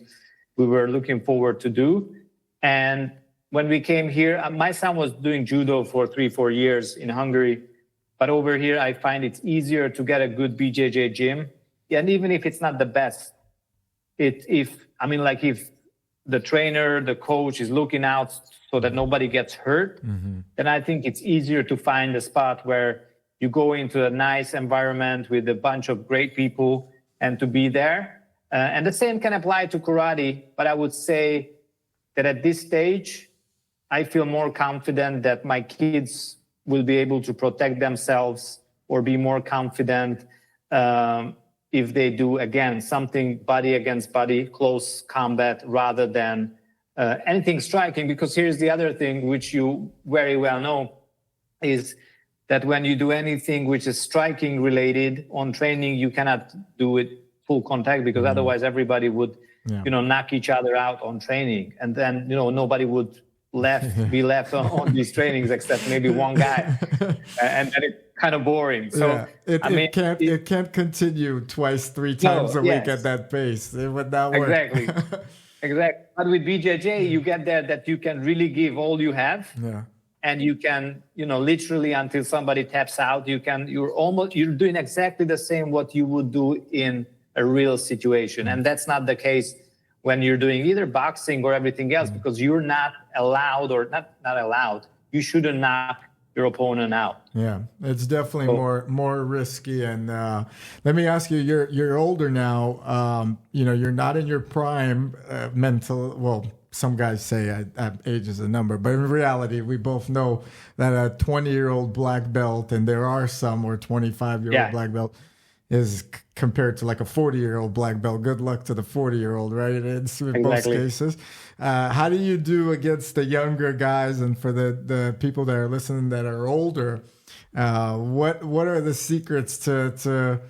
we were looking forward to do. And when we came here, my son was doing judo for 3-4 years in Hungary. But over here, I find it's easier to get a good BJJ gym. And even if it's not the best, if the trainer, the coach is looking out so that nobody gets hurt, then I think it's easier to find a spot where you go into a nice environment with a bunch of great people and to be there. And the same can apply to karate, but I would say that at this stage, I feel more confident that my kids will be able to protect themselves or be more confident if they do, again, something body against body, close combat, rather than anything striking. Because here's the other thing, which you very well know, is that when you do anything which is striking related on training, you cannot do it full contact, because otherwise everybody would, knock each other out on training. And then, nobody would be left on these trainings except maybe one guy. And then it's kind of boring. So it can't continue 2-3 times a week at that pace. It would not work. Exactly. But with BJJ, you get there that you can really give all you have. Yeah. And you can, literally until somebody taps out, you're doing exactly the same what you would do in a real situation. And that's not the case when you're doing either boxing or everything else, because you're not allowed, or not allowed, you shouldn't knock your opponent out. Yeah, it's definitely more risky. And let me ask you, you're older now. You're not in your prime mental. Well, some guys say age is a number, but in reality, we both know that a 20-year-old black belt, and there are some or 25-year-old black belt, compared to like a 40-year-old black belt. Good luck to the 40-year-old, right? In both cases. How do you do against the younger guys? And for the people that are listening that are older, what are the secrets to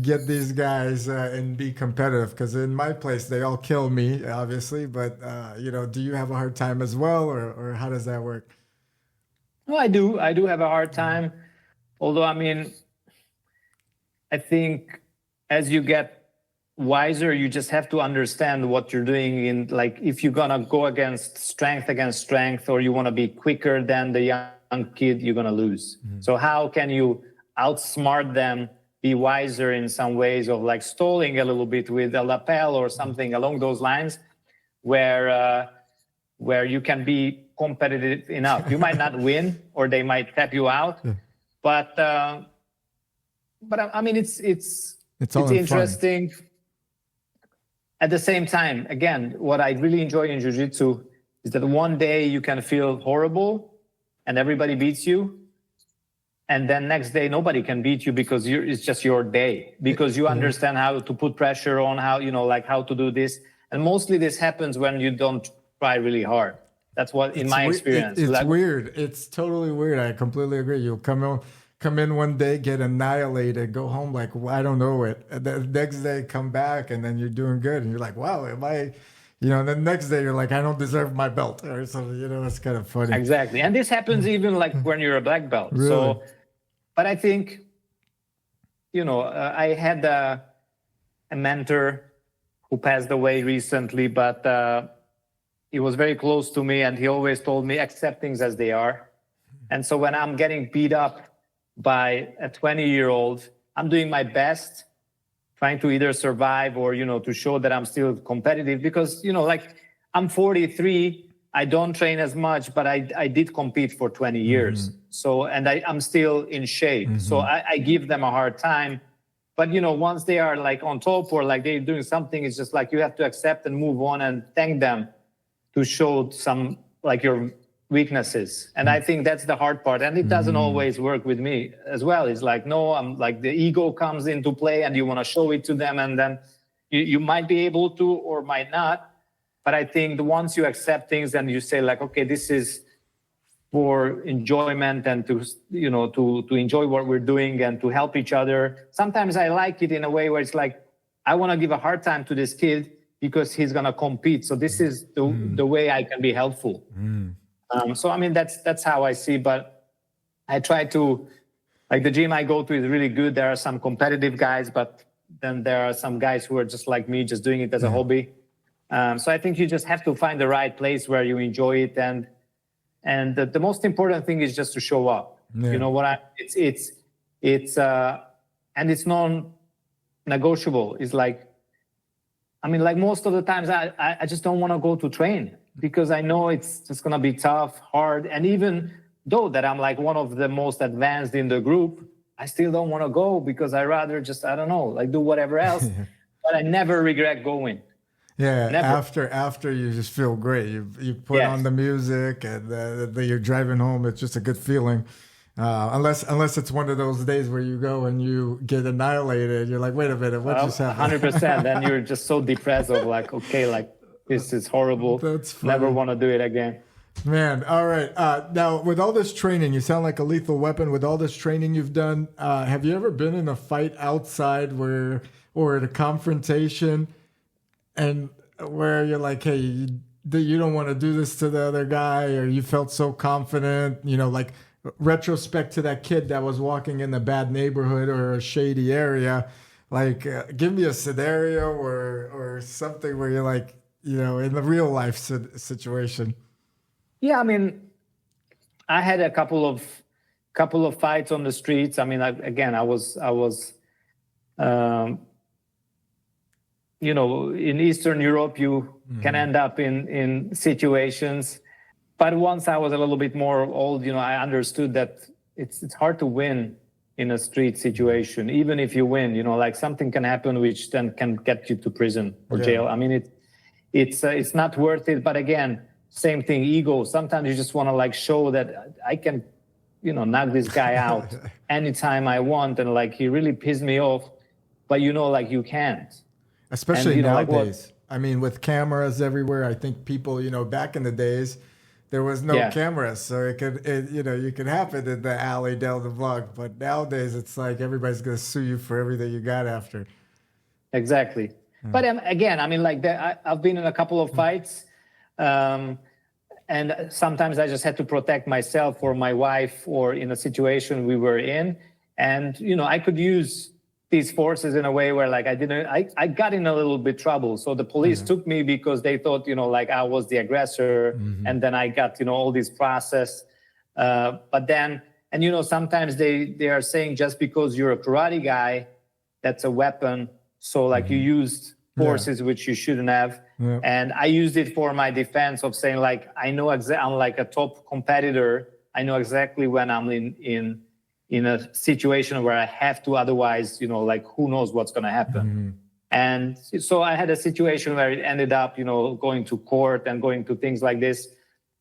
get these guys and be competitive? Because in my place, they all kill me, obviously. But, do you have a hard time as well? Or how does that work? Well, I do have a hard time. Although, I mean, I think as you get wiser, you just have to understand what you're doing. In like, if you're gonna go against strength, or you want to be quicker than the young kid, you're gonna lose. Mm-hmm. So how can you outsmart them, be wiser in some ways of like stalling a little bit with a lapel or something along those lines, where you can be competitive enough. You might not win, or they might tap you out, but I mean, it's interesting. Fun. At the same time, again, what I really enjoy in jiu-jitsu is that one day you can feel horrible and everybody beats you. And then next day, nobody can beat you because it's just your day, because you understand how to put pressure on, how to do this. And mostly this happens when you don't try really hard. That's what, in my experience. It's weird. It's totally weird. I completely agree. You'll come in one day, get annihilated, go home like, well, I don't know it. And the next day, come back, and then you're doing good. And you're like, wow, am I... and the next day you're like, I don't deserve my belt or something. It's kind of funny. Exactly. And this happens even like when you're a black belt. Really? So, but I think, I had a mentor who passed away recently, but he was very close to me, and he always told me, accept things as they are. And so when I'm getting beat up by a 20-year-old, I'm doing my best, trying to either survive or, to show that I'm still competitive, because, I'm 43, I don't train as much, but I did compete for 20 years. Mm-hmm. So, and I'm still in shape. Mm-hmm. So I give them a hard time. But, once they are like on top or like they're doing something, it's just like you have to accept and move on and thank them to show some like your weaknesses. And I think that's the hard part. And it doesn't always work with me as well. It's like, no, I'm like the ego comes into play and you want to show it to them. And then you might be able to or might not. But I think once you accept things and you say like, okay, this is for enjoyment and to enjoy what we're doing and to help each other. Sometimes I like it in a way where it's like, I want to give a hard time to this kid because he's going to compete. So this is the way I can be helpful. So, I mean, that's how I see, but I try to, like the gym I go to is really good. There are some competitive guys, but then there are some guys who are just like me, just doing it as a hobby. So I think you just have to find the right place where you enjoy it. And the most important thing is just to show up. Yeah. You know what it's and it's non-negotiable. It's like, I mean, like most of the times I just don't want to go to train because I know it's just going to be tough, hard. And even though that I'm like one of the most advanced in the group, I still don't want to go because I rather just, I don't know, like do whatever else. But I never regret going. Yeah, never. After you just feel great. You put on the music and you're driving home. It's just a good feeling. Unless it's one of those days where you go and you get annihilated. You're like, wait a minute, what just happened? 100%. Then you're just so depressed of like, okay, like this is horrible. That's funny. Never want to do it again. Man, all right. Now, with all this training, you sound like a lethal weapon. With all this training you've done, have you ever been in a fight outside or at a confrontation and where you're like, hey, you don't want to do this to the other guy, or you felt so confident, like retrospect to that kid that was walking in a bad neighborhood or a shady area, like give me a scenario or something where you're like, in the real life situation. Yeah, I mean, I had a couple of fights on the streets. I mean, I was in Eastern Europe, you can end up in situations. But once I was a little bit more old, I understood that it's hard to win in a street situation. Even if you win, like something can happen which then can get you to prison or jail. I mean, it's not worth it. But again, same thing, ego. Sometimes you just want to like show that I can knock this guy out anytime I want. And like, he really pissed me off, but like you can't. Especially nowadays. I mean, with cameras everywhere, I think people, back in the days, there was no cameras, so it could happen in the alley down the block. But nowadays, it's like everybody's going to sue you for everything you got after. Exactly. But again, I mean, like I've been in a couple of fights, and sometimes I just had to protect myself or my wife, or in a situation we were in, and I could use these forces in a way where like I got in a little bit trouble. So the police took me because they thought, like I was the aggressor. And then I got, all this process. But then, and sometimes they are saying just because you're a karate guy, that's a weapon. So like you used forces which you shouldn't have. Yeah. And I used it for my defense of saying like, I'm like a top competitor. I know exactly when I'm in a situation where I have to, otherwise, like who knows what's going to happen. And so I had a situation where it ended up, going to court and going to things like this.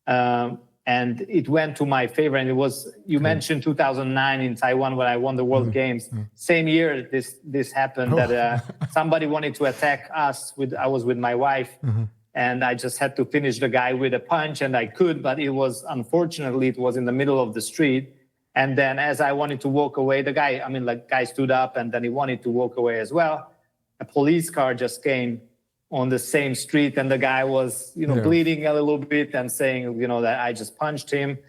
And it went to my favor. And it was, you mentioned 2009 in Taiwan when I won the World Games. Same year, this happened that somebody wanted to attack us. I was with my wife. And I just had to finish the guy with a punch, and I could, but unfortunately, it was in the middle of the street. And then as I wanted to walk away, the guy stood up, and then he wanted to walk away as well. A police car just came on the same street, and the guy was, bleeding a little bit and saying, that I just punched him.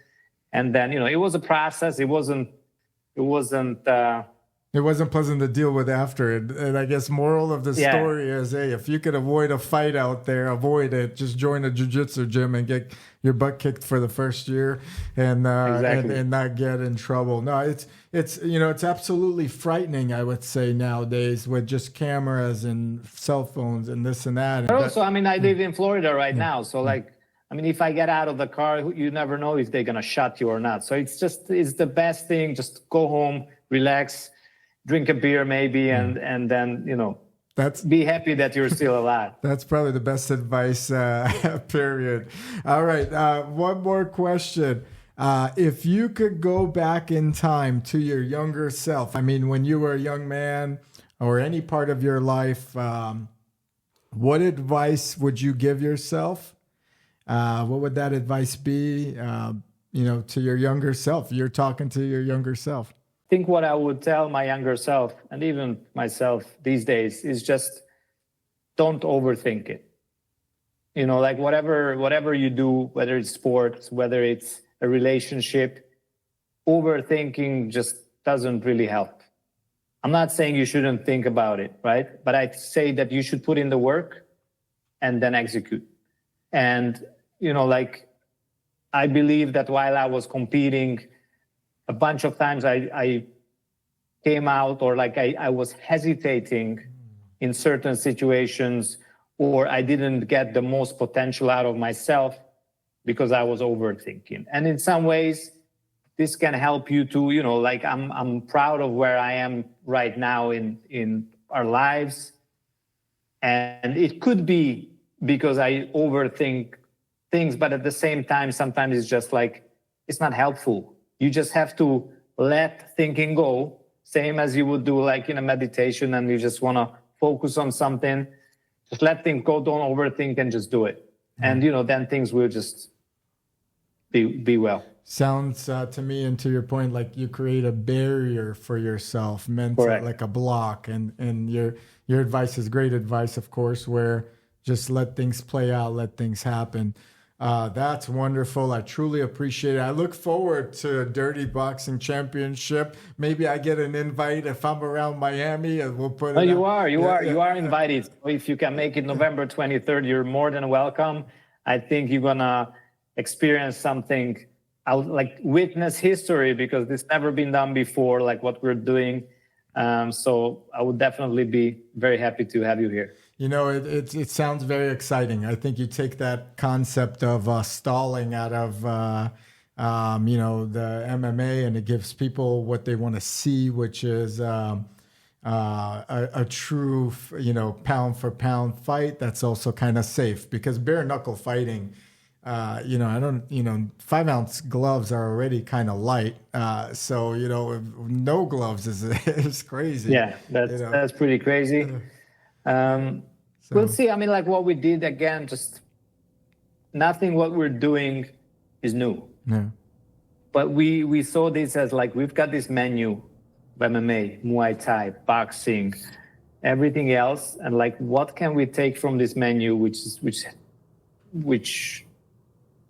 And then, it was a process. It wasn't pleasant to deal with after. And I guess moral of the story is, hey, if you could avoid a fight out there, avoid it. Just join a jiu-jitsu gym and get your butt kicked for the first year and and not get in trouble. No, it's absolutely frightening, I would say, nowadays with just cameras and cell phones and this and that. But also, I live in Florida right now. So like, if I get out of the car, you never know if they're going to shot you or not. So it's the best thing. Just go home, relax, drink a beer maybe, and then, be happy that you're still alive. That's probably the best advice, period. All right. One more question. If you could go back in time to your younger self, when you were a young man or any part of your life, what advice would you give yourself? What would that advice be, to your younger self? You're talking to your younger self. I think what I would tell my younger self, and even myself these days, is just don't overthink it. Like whatever you do, whether it's sports, whether it's a relationship, overthinking just doesn't really help. I'm not saying you shouldn't think about it, right? But I say that you should put in the work and then execute. And, I believe that while I was competing, a bunch of times I came out, or like I was hesitating in certain situations, or I didn't get the most potential out of myself because I was overthinking. And in some ways, this can help you to, I'm proud of where I am right now in our lives. And it could be because I overthink things, but at the same time, sometimes it's just like, it's not helpful. You just have to let thinking go, same as you would do like in a meditation, and you just want to focus on something. Just let things go, don't overthink, and just do it. And, then things will just be well. Sounds to me, and to your point, like you create a barrier for yourself, mental, like a block. And your advice is great advice, of course, where just let things play out, let things happen. That's wonderful. I truly appreciate it. I look forward to a Dirty Boxing Championship. Maybe I get an invite if I'm around Miami, and we'll put it. Oh, you are invited. If you can make it November 23rd, you're more than welcome. I think you're gonna experience something, like witness history, because it's never been done before, like what we're doing. So I would definitely be very happy to have you here. It sounds very exciting. I think you take that concept of stalling out of, the MMA, and it gives people what they want to see, which is a true, pound for pound fight that's also kind of safe, because bare knuckle fighting, I don't, 5-ounce gloves are already kind of light. So, no gloves is crazy. Yeah, that's pretty crazy. We'll see. I mean, like what we did again, just nothing what we're doing is new. Yeah. But we saw this as like, we've got this menu of MMA, Muay Thai, boxing, everything else. And like, what can we take from this menu, which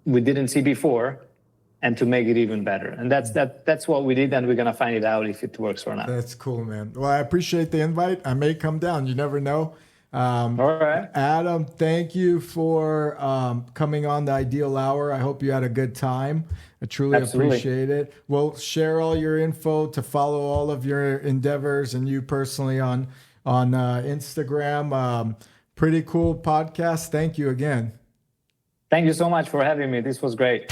we didn't see before, and to make it even better. And that's what we did. And we're going to find it out if it works or not. That's cool, man. Well, I appreciate the invite. I may come down. You never know. All right. Adam, thank you for coming on the Ideal Hour. I hope you had a good time. I truly appreciate it. We'll share all your info to follow all of your endeavors and you personally on Instagram. Pretty cool podcast. Thank you again. Thank you so much for having me. This was great.